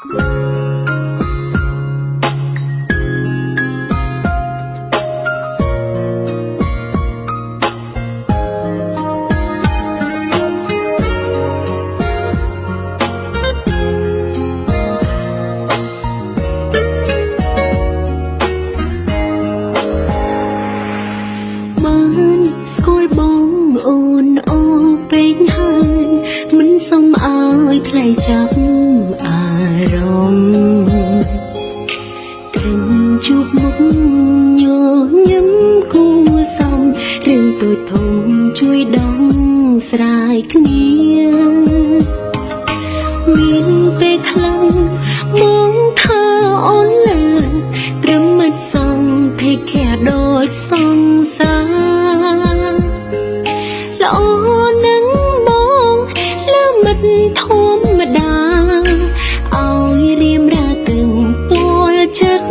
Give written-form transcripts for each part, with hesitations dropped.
ស្គាល់បងអូនអូពេកហើយមិនសុំឲ្យថ្លៃចាប់អារម្មណ៍ត្រឹមជួបមុខញញឹមគួសមរឿងតូចធំជួយដំស្រាយគ្នាមានពេលខ្លះមកថាអូនលើត្រឹមមិនសមភេកែដូចសង្សារល្អនឹងបងលើមិត្តធម្មតាឲ្យរៀមរាទឹងពលចិត្ត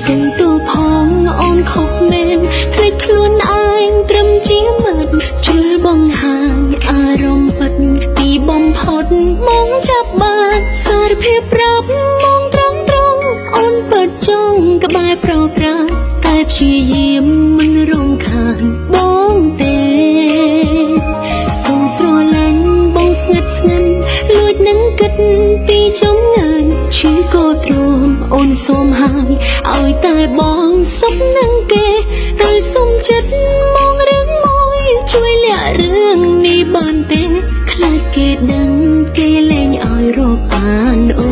សុំទោសផងអូនខុសមែនភ្លេចខ្លួនឯងត្រឹមជាមិត្តជួយបង្ហាញអារម្មណ៍ពិតពីបំផុតមកចាប់បាត់សារភាពប្រាប់មកត្រង់អូនពិតចង់ក្បែរប្រប្រាតែព្យាយាមមិនរំខានបងទេសូមស្រឡាញ់បងស្ងាត់ស្ងាត់លួចនឹងគិតពីចំងាយឈឺក៏ទ្រាំអូនសូមហើយឲ្យតែបងសុខនឹងគេតែសុំចិត្តមករឿងមួយជួយលាក់រឿងនេះបានទេខ្លាចគេដឹងគេលែងឲ្យរាប់អានអូ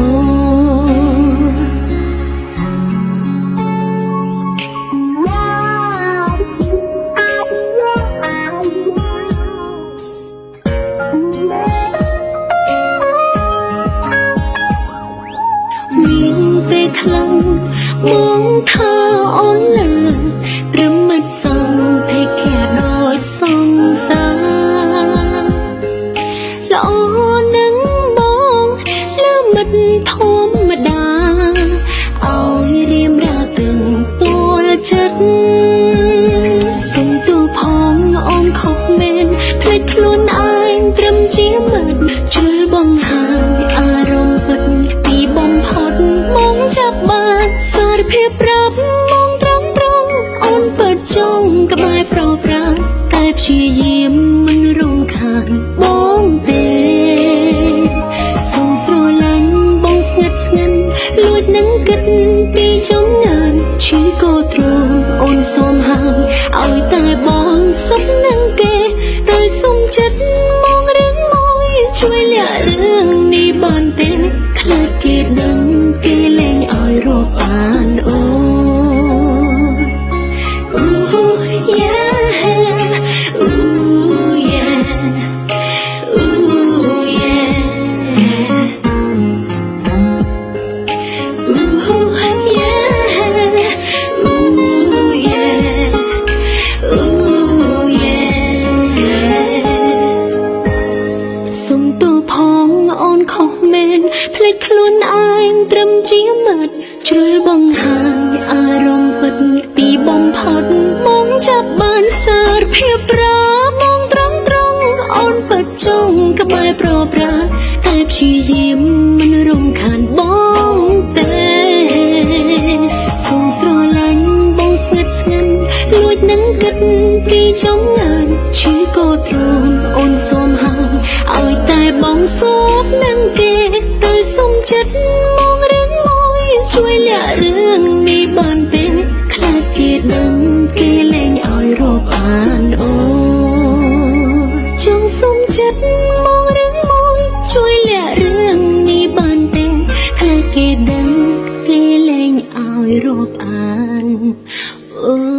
ខ្លាំងមកថាអូនលើត្រឹមមិនសមភេកែដូចសង្សារល្អនឹងបងលើមិត្តធម្មតាឲ្យរៀមរាទឹងពលចិត្តសុំទោសផងអូនខុសមែនភ្លេចខ្លួនឯងត្រឹមជាមិត្តជួយបង្ហាញអារម្មណ៍ពិតពីបំផុតមកចាប់បាត់សារភាពប្រាប់មកត្រង់អូនពិតចង់ក្បែរប្រប្រាតែព្យាយាមមិនរំខានបងទេសូមស្រឡាញ់បងស្ងាត់ស្ងាត់លួចនឹងគិតពីចំងាយឈឺក៏ទ្រាំអូនសូមហើយឲ្យតែបងសុខនឹងគេតែសុំចិត្តមករឿងមួយជួយលាក់រឿងនេះបានទេខ្លាចគេដឹងគេលែងឲ្យរាប់អានអូសុំទោសផងអូនខុសមែនភ្លេចខ្លួនឯងត្រឹមជាមិត្តជួយបង្ហាញអារម្មណ៍ពិតពីបំផុតមកចាប់បានសារភាពប្រាមកត្រង់អូនពិតចង់ក្បែរប្រប្រាតែព្យាយាមមិនរំខានបងទេសូមស្រឡាញ់បងស្ងាត់ស្ងាត់លួចនឹងគិតពីចំងាយឈឺក៏ទ្រាំអូនសូមហើយឲ្យតែបងសុខនឹងគេតែសុំចិត្តមករឿងមួយជួយលាក់រឿងនេះបានទេខ្លាចគេដឹងគេលែងឲ្យរាប់អានអូចង់សុំចិត្តមករឿងមួយជួយលាក់រឿងនេះបានទេខ្លាចគេដឹងគេលែងឲ្យរាប់អានអូ